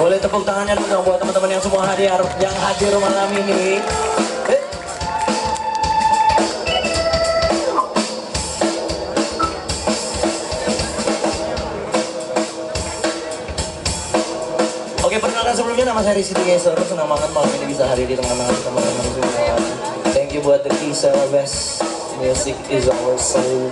Boleh tepuk tangannya dulu dong buat teman-teman yang semua hadir malam ini. Oke, perkenalkan sebelumnya nama saya Rizky Geser. Senang banget malam ini bisa hadir di tengah-tengah teman-teman semua. Thank you buat The Kisah Best Music is Our Soul.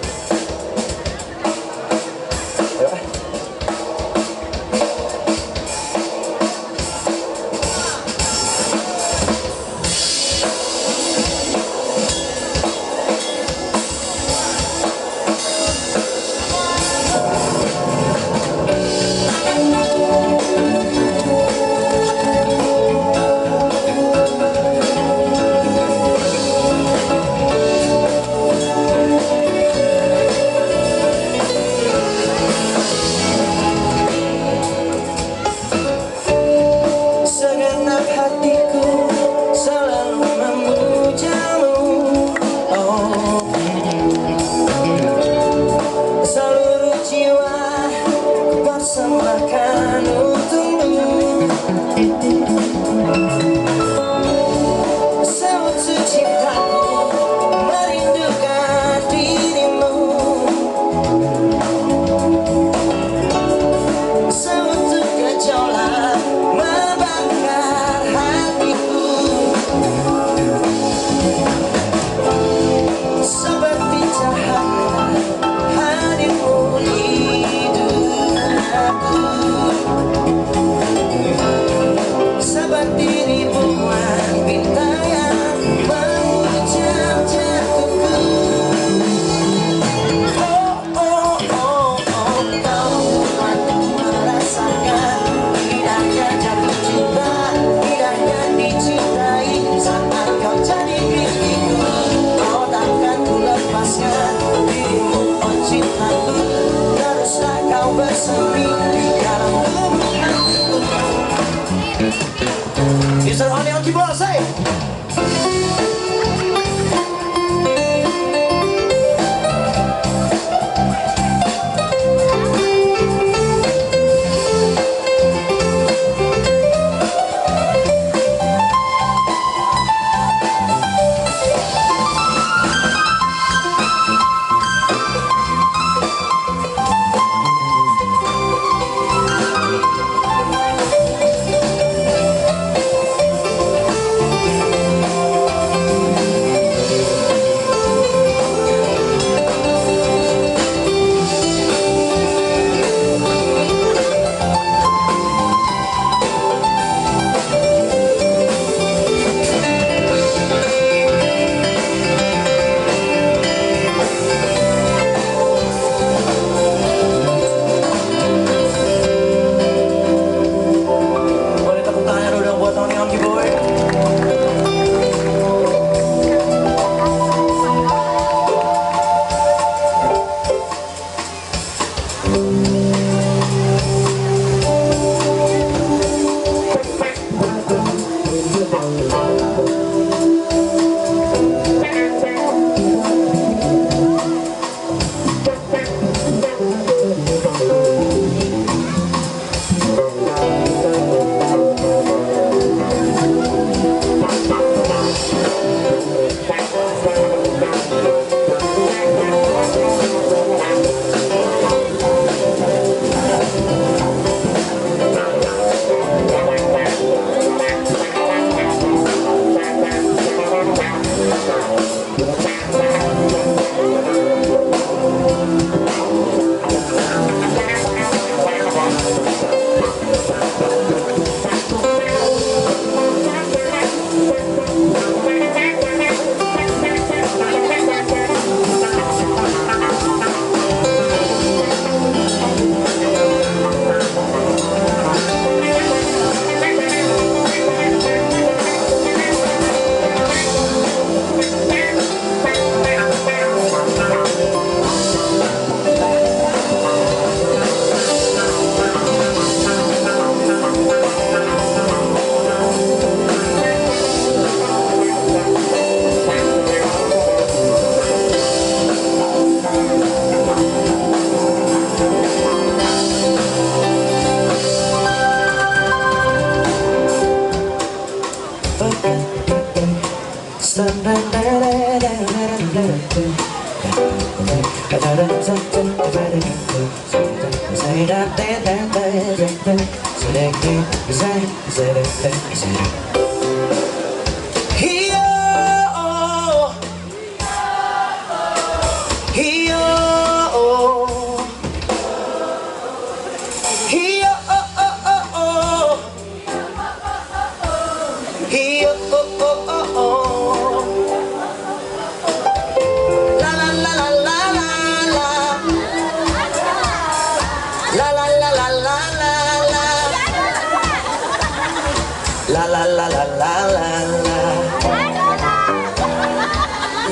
La la la la la la la.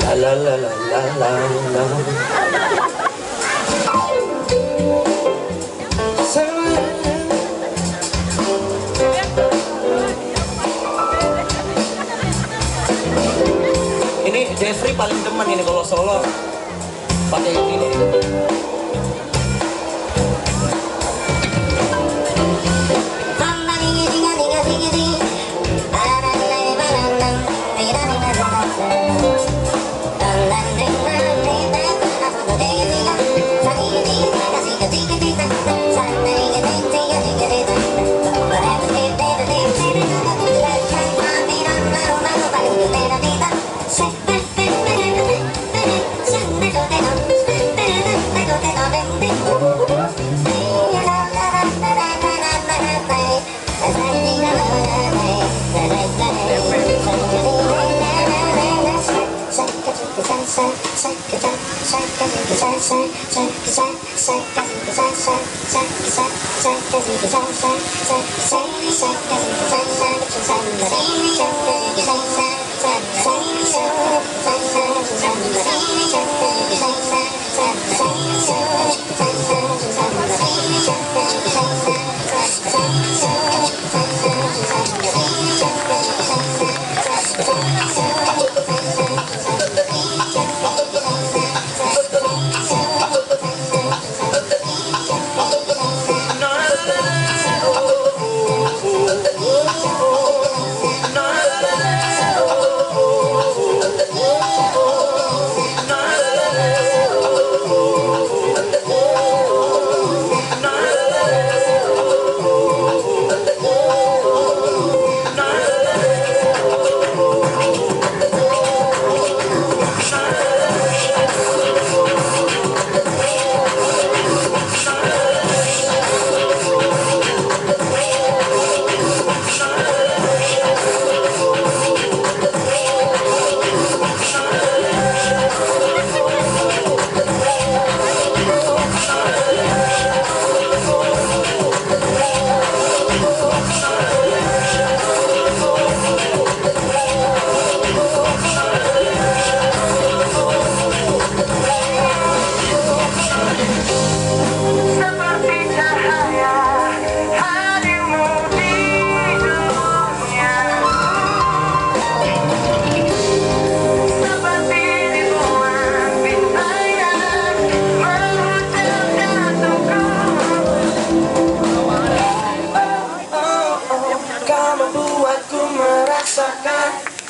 La la la la la la la. Ini Jeffrey paling demen ini kalau solo pakai ini.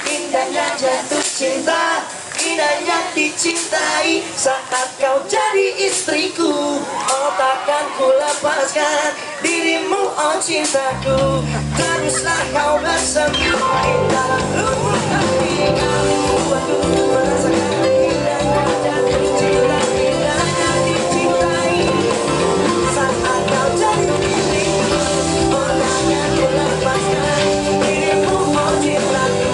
Indahnya jatuh cinta, indahnya dicintai. Saat kau jadi istriku, oh takkan ku lepaskan dirimu, oh cintaku. Teruslah kau bersembunyi dalam lubuk hati. Kau buatku merasakan indahnya jatuh cinta, indahnya dicintai. Saat kau jadi istriku, oh takkan ku lepaskan dirimu, oh cintaku.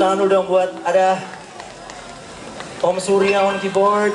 tangan dulu dong buat ada Om Surya on keyboard.